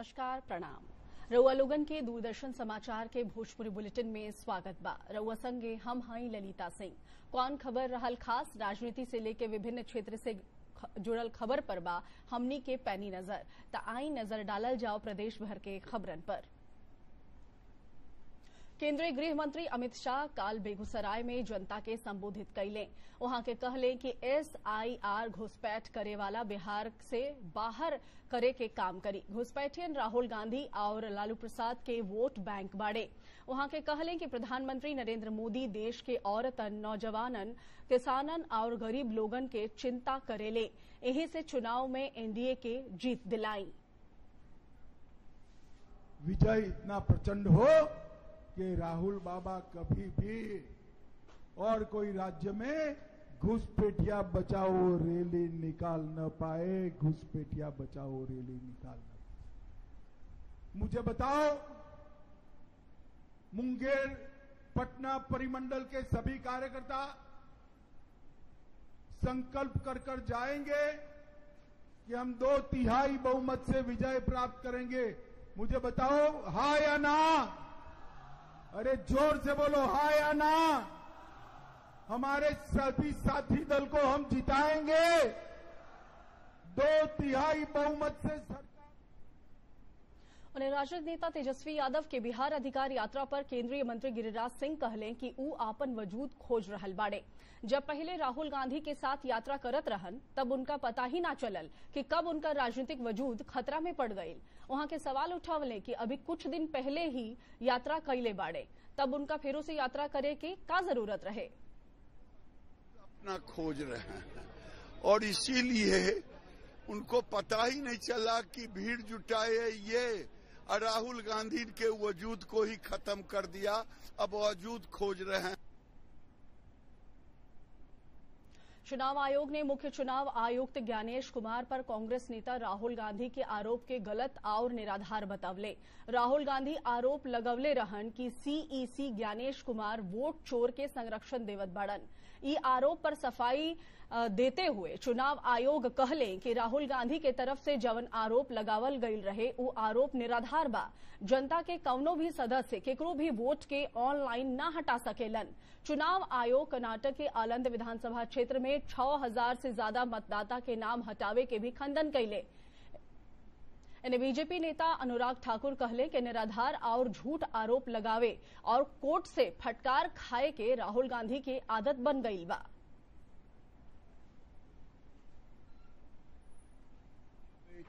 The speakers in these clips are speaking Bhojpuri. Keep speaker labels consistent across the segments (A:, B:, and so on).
A: नमस्कार प्रणाम। रउआ लोगन के दूरदर्शन समाचार के भोजपुरी बुलेटिन में स्वागत बा। रउआ संगे हम हई ललिता सिंह। कौन खबर रहल खास राजनीति से लेके विभिन्न क्षेत्र से जुड़ल खबर पर बा हमनी के पैनी नजर। त आई नजर डालल जाओ प्रदेश भर के खबरन पर। केंद्रीय गृह मंत्री अमित शाह काल बेगूसराय में जनता के संबोधित कैले। वहां के कहले कि SIR घुसपैठ करे वाला बिहार से बाहर करे के काम करी। घुसपैठियन राहुल गांधी और लालू प्रसाद के वोट बैंक बाड़े। वहां के कहले कि प्रधानमंत्री नरेंद्र मोदी देश के औरतन, नौजवानन, किसानन और गरीब लोगन के चिंता करेले। यही से चुनाव में NDA के जीत दिलाई।
B: विजय इतना प्रचंड हो कि राहुल बाबा कभी भी और कोई राज्य में घुसपैठिया बचाओ रैली निकाल न पाए, घुसपैठिया बचाओ रैली निकाल न पाए। मुझे बताओ, मुंगेर पटना परिमंडल के सभी कार्यकर्ता संकल्प कर जाएंगे कि हम 2/3 बहुमत से विजय प्राप्त करेंगे। मुझे बताओ, हाँ या ना? अरे जोर से बोलो, हाँ या ना? हमारे सभी साथी दल को हम जिताएंगे। 2/3 बहुमत से सरकार।
A: उन्हें राजद नेता तेजस्वी यादव के बिहार अधिकार यात्रा पर केंद्रीय मंत्री गिरिराज सिंह कहले कि ऊ आपन वजूद खोज रहल बाड़े। जब पहले राहुल गांधी के साथ यात्रा करत रहन तब उनका पता ही ना चलल कि कब उनका राजनीतिक वजूद खतरा में पड़ गई। वहां के सवाल उठावले कि अभी कुछ दिन पहले ही यात्रा कैले बाड़े, तब उनका फेरों से यात्रा करे की का जरूरत रहे?
C: अपना खोज रहे हैं और इसीलिए उनको पता ही नहीं चला कि भीड़ जुटाए ये और राहुल गांधी के वजूद को ही खत्म कर दिया। अब वजूद खोज रहे हैं।
A: चुनाव आयोग ने मुख्य चुनाव आयुक्त ज्ञानेश कुमार पर कांग्रेस नेता राहुल गांधी के आरोप के गलत और निराधार बतवले। राहुल गांधी आरोप लगवले रहन कि CEC ज्ञानेश कुमार वोट चोर के संरक्षण देवत बाड़न। ई आरोप पर सफाई देते हुए चुनाव आयोग कहले कि राहुल गांधी के तरफ से जवन आरोप लगावल गईल रहे उ आरोप निराधार बा। जनता के कौनो भी सदस्य केकरो भी वोट के ऑनलाइन न हटा सकेलन। चुनाव आयोग कर्नाटक के आलंद विधानसभा क्षेत्र में 6000 से ज्यादा मतदाता के नाम हटावे के भी खंडन कैले। इन्हें बीजेपी नेता अनुराग ठाकुर कहले कि निराधार और झूठ आरोप लगावे और कोर्ट से फटकार खाए के राहुल गांधी की आदत बन गई बा।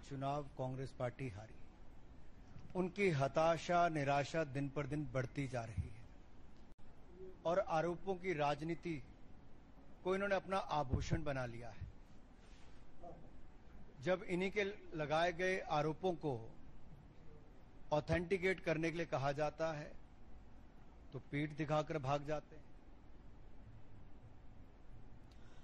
D: चुनाव कांग्रेस पार्टी हारी, उनकी हताशा निराशा दिन पर दिन बढ़ती जा रही है और आरोपों की राजनीति को इन्होंने अपना आभूषण बना लिया है। जब इन्हीं के लगाए गए आरोपों को ऑथेंटिकेट करने के लिए कहा जाता है तो पीठ दिखाकर भाग जाते हैं।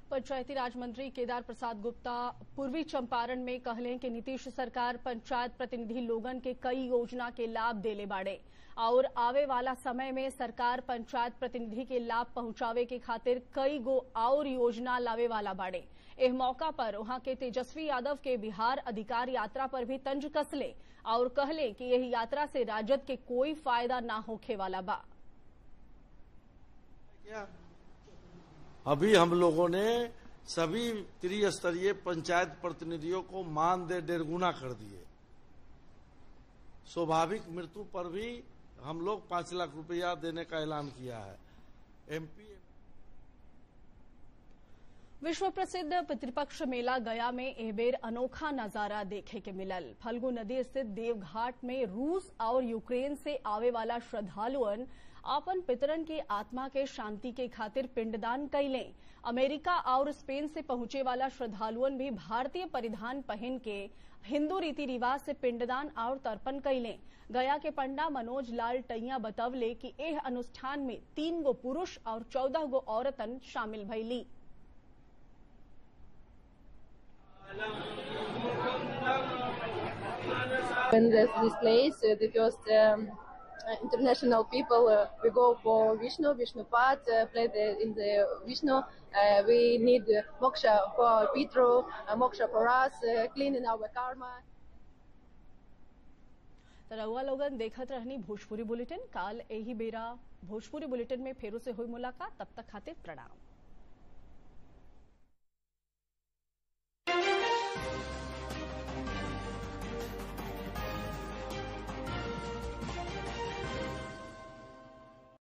A: पंचायती राज मंत्री केदार प्रसाद गुप्ता पूर्वी चंपारण में कहले कि नीतीश सरकार पंचायत प्रतिनिधि लोगन के कई योजना के लाभ देले बाड़े और आवे वाला समय में सरकार पंचायत प्रतिनिधि के लाभ पहुंचावे के खातिर कई गो और योजना लावे वाला बाड़े। एह मौका पर वहां के तेजस्वी यादव के बिहार अधिकार यात्रा पर भी तंज कसले और कहले कि यह यात्रा से राजद के कोई फायदा ना होखे वाला बा।
E: अभी हम लोगों ने सभी त्रिस्तरीय पंचायत प्रतिनिधियों को मानदेय 1.5 गुना कर दिए। स्वाभाविक मृत्यु पर भी हम लोग 5 लाख रुपया देने का ऐलान किया है। MP
A: विश्व प्रसिद्ध पितृपक्ष मेला गया में एह बेर अनोखा नजारा देखे के मिलल। फल्गु नदी स्थित देवघाट में रूस और यूक्रेन से आवे वाला श्रद्धालुअन अपन पितरन के आत्मा के शांति के खातिर पिंडदान कैले। अमेरिका और स्पेन से पहुंचे वाला श्रद्धालुअन भी भारतीय परिधान पहन के हिंदू रीति रिवाज से पिंडदान और तर्पण कैले। गया के पंडा मनोज लाल टैया बतवले कि एह अनुष्ठान में 3 गो पुरुष और 14 गो औरतन शामिल भइली।
F: When this place, the first international people, we go for Vishnu Pad, play in the Vishnu. We need moksha for Petro, moksha for us, cleaning our karma.
A: तो रउआ लोगन देखत रहनी भोजपुरी बुलेटिन। काल यही बेरा भोजपुरी बुलेटिन में फेरों से हुई मुलाकात। तब तक खातिर प्रणाम।